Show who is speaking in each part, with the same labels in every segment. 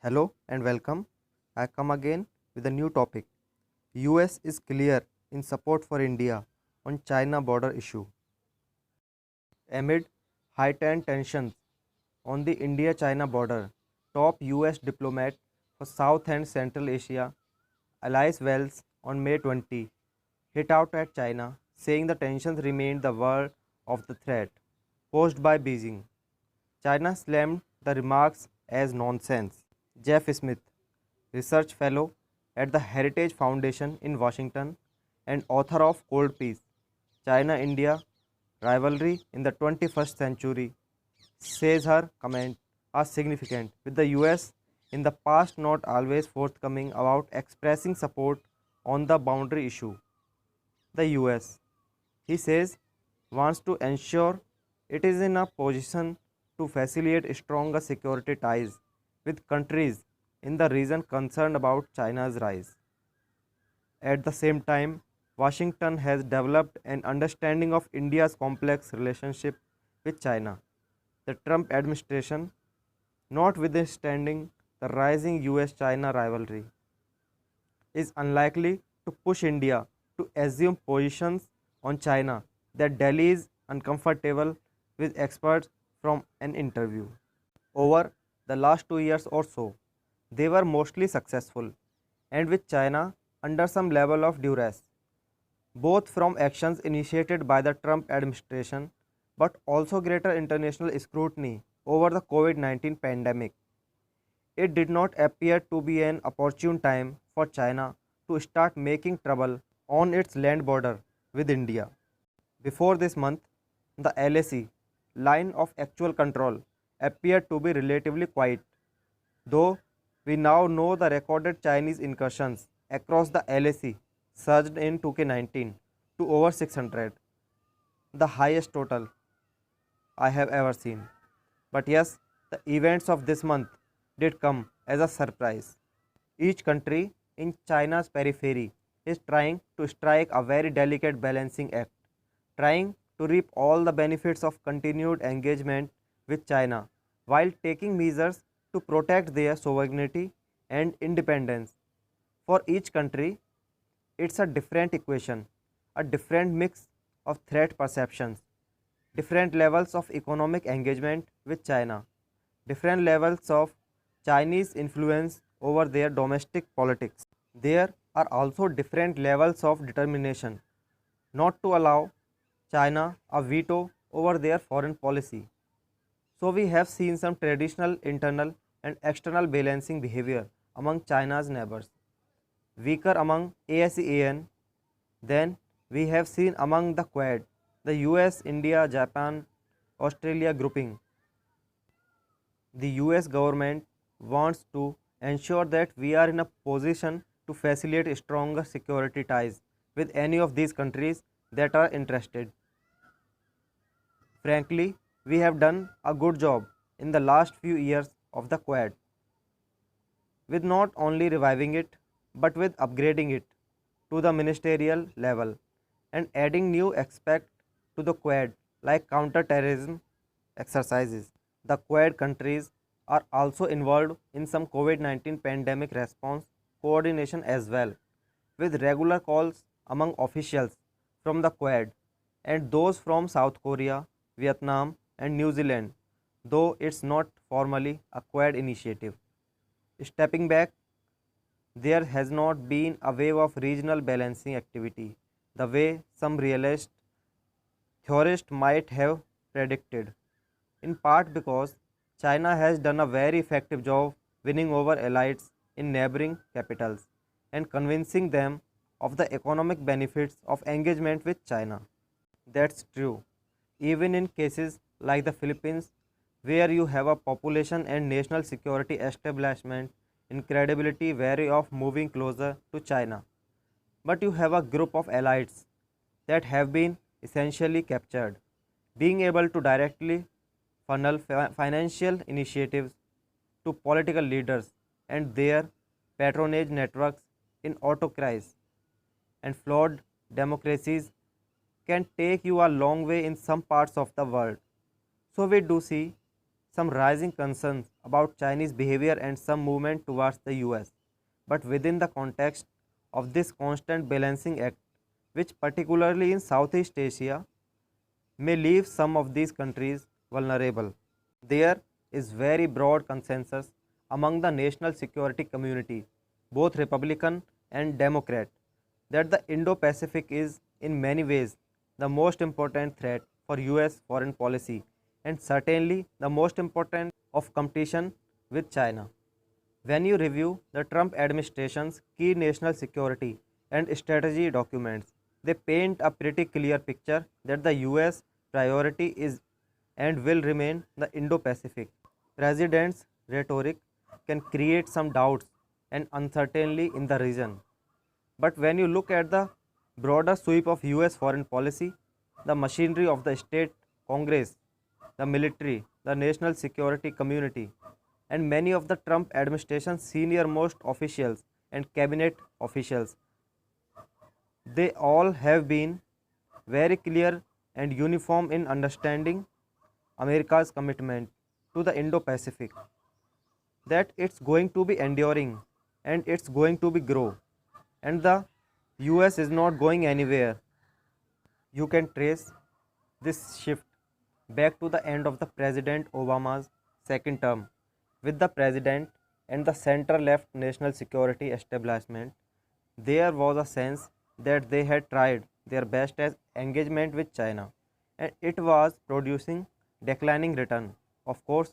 Speaker 1: Hello and welcome. I come again with a new topic. US is clear in support for India on China border issue. Amid heightened tensions on the India-China border, top US diplomat for South and Central Asia, Alice Wells, on May 20, hit out at China, saying the tensions remained the world of the threat posed by Beijing. China slammed the remarks as nonsense. Jeff Smith, research fellow at the Heritage Foundation in Washington and author of Cold Peace, China India Rivalry in the 21st Century, says her comments are significant, with the US in the past not always forthcoming about expressing support on the boundary issue. The US, he says, wants to ensure it is in a position to facilitate stronger security ties with countries in the region concerned about China's rise. At the same time, Washington has developed an understanding of India's complex relationship with China. The Trump administration, notwithstanding the rising US China rivalry, is unlikely to push India to assume positions on China that Delhi is uncomfortable with, experts from an interview. Over the last 2 years or so, they were mostly successful, and with China under some level of duress, both from actions initiated by the Trump administration but also greater international scrutiny over the COVID 19 pandemic. It did not appear to be an opportune time for China to start making trouble on its land border with India. Before this month, the LAC line of actual control appeared to be relatively quiet, though we now know the recorded Chinese incursions across the LAC surged in 2K19 to over 600, the highest total I have ever seen. But yes, the events of this month did come as a surprise. Each country in China's periphery is trying to strike a very delicate balancing act, trying to reap all the benefits of continued engagement with China while taking measures to protect their sovereignty and independence. For each country, it's a different equation, a different mix of threat perceptions, different levels of economic engagement with China, different levels of Chinese influence over their domestic politics. There are also different levels of determination not to allow China a veto over their foreign policy. So, we have seen some traditional internal and external balancing behavior among China's neighbors, weaker among ASEAN than we have seen among the Quad, the US, India, Japan, Australia grouping. The US government wants to ensure that we are in a position to facilitate stronger security ties with any of these countries that are interested. Frankly, we have done a good job in the last few years of the Quad with not only reviving it but with upgrading it to the ministerial level and adding new aspects to the Quad like counter-terrorism exercises. The Quad countries are also involved in some COVID 19 pandemic response coordination as well, with regular calls among officials from the Quad and those from South Korea, Vietnam, and New Zealand, though it's not formally a Quad initiative. Stepping back, there has not been a wave of regional balancing activity the way some realist theorists might have predicted, in part because China has done a very effective job winning over allies in neighboring capitals and convincing them of the economic benefits of engagement with China. That's true. Even in cases like the Philippines, where you have a population and national security establishment incredibility wary of moving closer to China. But you have a group of allies that have been essentially captured, being able to directly funnel financial initiatives to political leaders and their patronage networks in autocracies and flawed democracies can take you a long way in some parts of the world. So, we do see some rising concerns about Chinese behavior and some movement towards the US, but within the context of this constant balancing act, which particularly in Southeast Asia may leave some of these countries vulnerable. There is very broad consensus among the national security community, both Republican and Democrat, that the Indo-Pacific is in many ways the most important threat for US foreign policy and certainly the most important of competition with China. When you review the Trump administration's key national security and strategy documents, they paint a pretty clear picture that the US priority is and will remain the Indo Pacific. President's rhetoric can create some doubts and uncertainty in the region. But when you look at the broader sweep of US foreign policy, the machinery of the state Congress, the military, the national security community, and many of the Trump administration's senior most officials and cabinet officials, they all have been very clear and uniform in understanding America's commitment to the Indo Pacific, that it's going to be enduring and it's going to be grow, and the US is not going anywhere. You can trace this shift back to the end of the President Obama's second term, with the president and the center left national security establishment. There was a sense that they had tried their best as engagement with China, and it was producing declining return. Of course,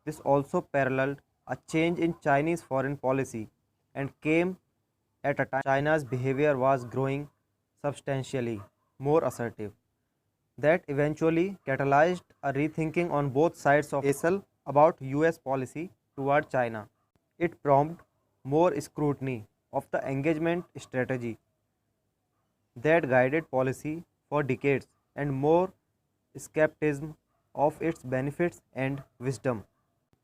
Speaker 1: this also paralleled a change in Chinese foreign policy and came at a time China's behavior was growing substantially more assertive. That eventually catalyzed a rethinking on both sides of ASL about US policy toward China. It prompted more scrutiny of the engagement strategy that guided policy for decades and more skepticism of its benefits and wisdom.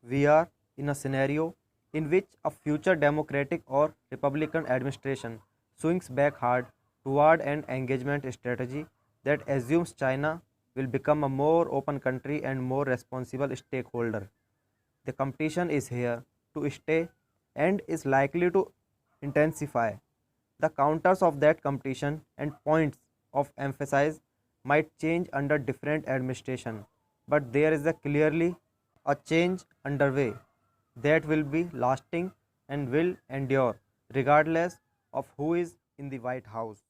Speaker 1: We are in a scenario in which a future Democratic or Republican administration swings back hard toward an engagement strategy that assumes China will become a more open country and more responsible stakeholder. The competition is here to stay and is likely to intensify. The counters of that competition and points of emphasis might change under different administration, but there is a clearly a change underway that will be lasting and will endure regardless of who is in the White House.